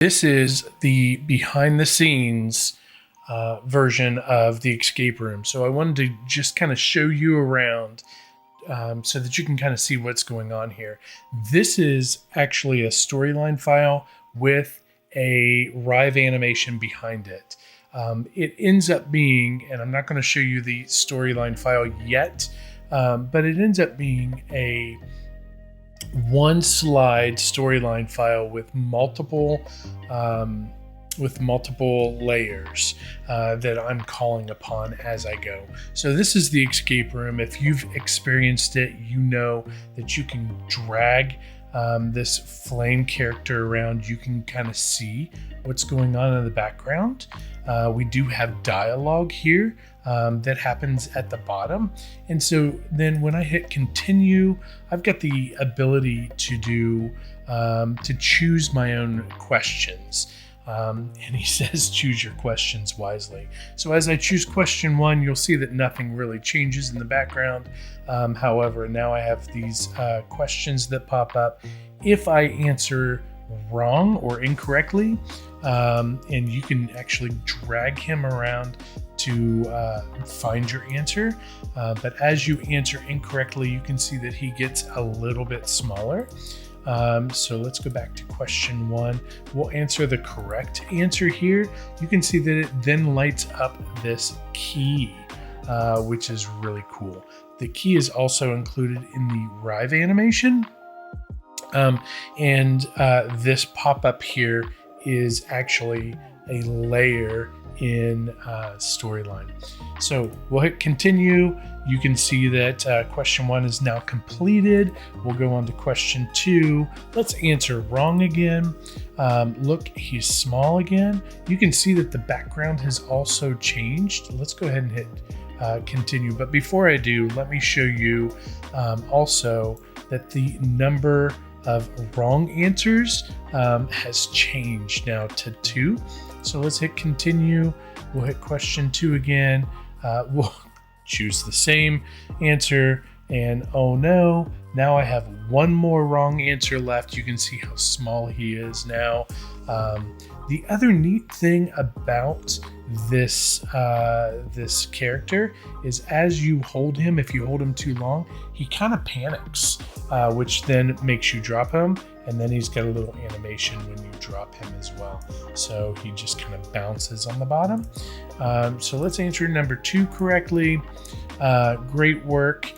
This is the behind the scenes version of the escape room. So I wanted to just kind of show you around so that you can kind of see what's going on here. This is actually a storyline file with a Rive animation behind it. It ends up being, and I'm not going to show you the storyline file yet, but it ends up being a one slide storyline file with multiple layers that I'm calling upon as I go. So this is the escape room. If you've experienced it, you know that you can drag this flame character around. You can kind of see what's going on in the background. We do have dialogue here that happens at the bottom. And so then when I hit continue, I've got the ability to do to choose my own questions. And he says, choose your questions wisely. So as I choose question 1, you'll see that nothing really changes in the background. However, now I have these questions that pop up. If I answer wrong or incorrectly, and you can actually drag him around to find your answer. But as you answer incorrectly, you can see that he gets a little bit smaller. So let's go back to question 1. We'll answer the correct answer here. You can see that it then lights up this key, which is really cool. The key is also included in the Rive animation. And this pop-up here is actually a layer in storyline. So we'll hit continue. You can see that question 1 is now completed. We'll go on to question 2. Let's answer wrong again. Look, he's small again. You can see that the background has also changed. Let's go ahead and hit continue. But before I do, let me show you also that the number of wrong answers has changed now to 2. So let's hit continue. We'll hit question 2 again. We'll choose the same answer, and oh no, now I have one more wrong answer left. You can see how small he is now. The other neat thing about this character is as you hold him, if you hold him too long, he kind of panics, which then makes you drop him, and then he's got a little animation when you drop him as well. So he just kind of bounces on the bottom. So let's answer number 2 correctly. Great work.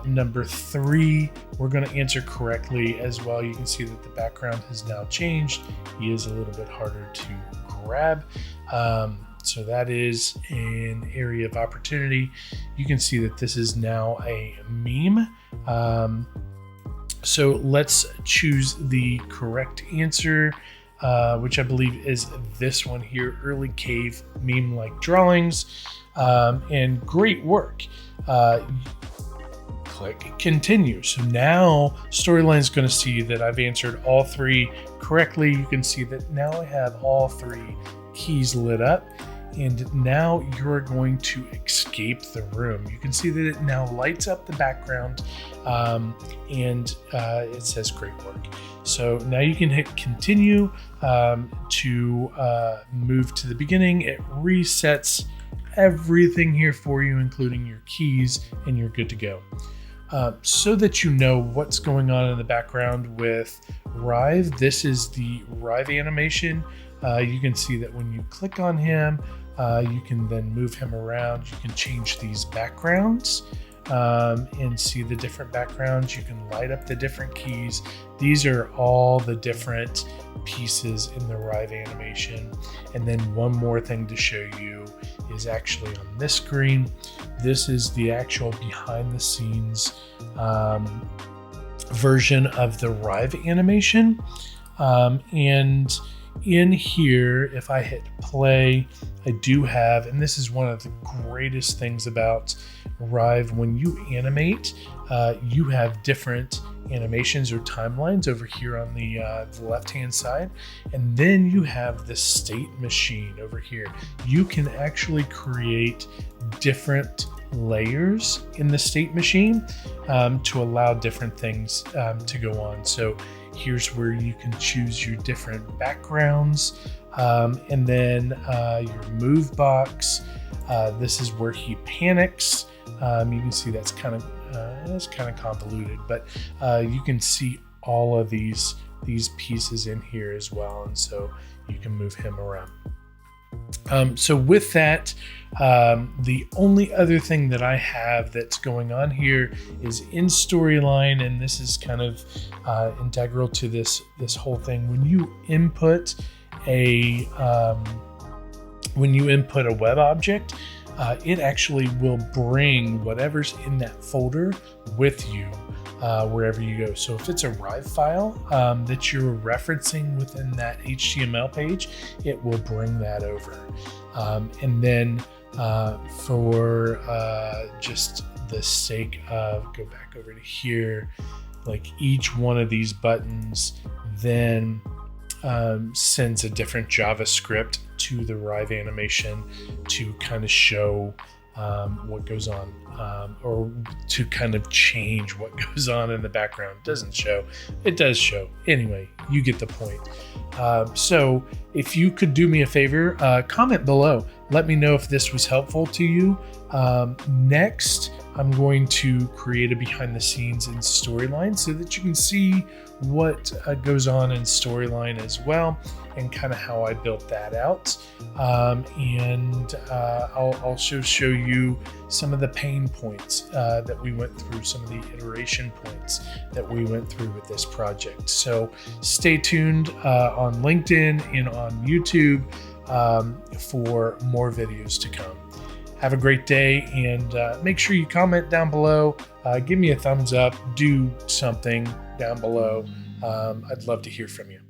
Number 3, we're going to answer correctly as well. You can see that the background has now changed. He is a little bit harder to grab. So that is an area of opportunity. You can see that this is now a meme. So let's choose the correct answer, which I believe is this one here, early cave meme-like drawings. And great work. Click continue. So now storyline is going to see that I've answered all 3 correctly. You can see that now I have all 3 keys lit up, and now you're going to escape the room. You can see that it now lights up the background, and it says great work. So now you can hit continue to move to the beginning. It resets everything here for you, including your keys, and you're good to go. So that you know what's going on in the background with Rive, this is the Rive animation. You can see that when you click on him, you can then move him around. You can change these backgrounds and see the different backgrounds. You can light up the different keys. These are all the different pieces in the Rive animation. And then one more thing to show you is actually on this screen. This is the actual behind the scenes version of the Rive animation. And in here, if I hit play, I do have, and this is one of the greatest things about Rive, when you animate, you have different animations or timelines over here on the left-hand side, and then you have the state machine over here. You can actually create different layers in the state machine to allow different things to go on. So Here's where you can choose your different backgrounds, and then your move box. This is where he panics. You can see that's kind of convoluted, but you can see all of these pieces in here as well, and so you can move him around. So with that, the only other thing that I have that's going on here is in storyline, and this is kind of integral to this whole thing. When you input a web object, it actually will bring whatever's in that folder with you wherever you go. So if it's a Rive file that you're referencing within that HTML page, it will bring that over. And then for just the sake of, go back over to here, like each one of these buttons then sends a different JavaScript to the Rive animation to kind of show what goes on, or to kind of change what goes on in the background. It doesn't show, it does show. Anyway, you get the point. So if you could do me a favor, comment below. Let me know if this was helpful to you. Next, I'm going to create a behind the scenes in Storyline so that you can see what goes on in Storyline as well, and kind of how I built that out. And I'll also show you some of the pain points that we went through, some of the iteration points that we went through with this project. So stay tuned on LinkedIn and on YouTube for more videos to come. Have a great day, and make sure you comment down below. Give me a thumbs up, do something down below. I'd love to hear from you.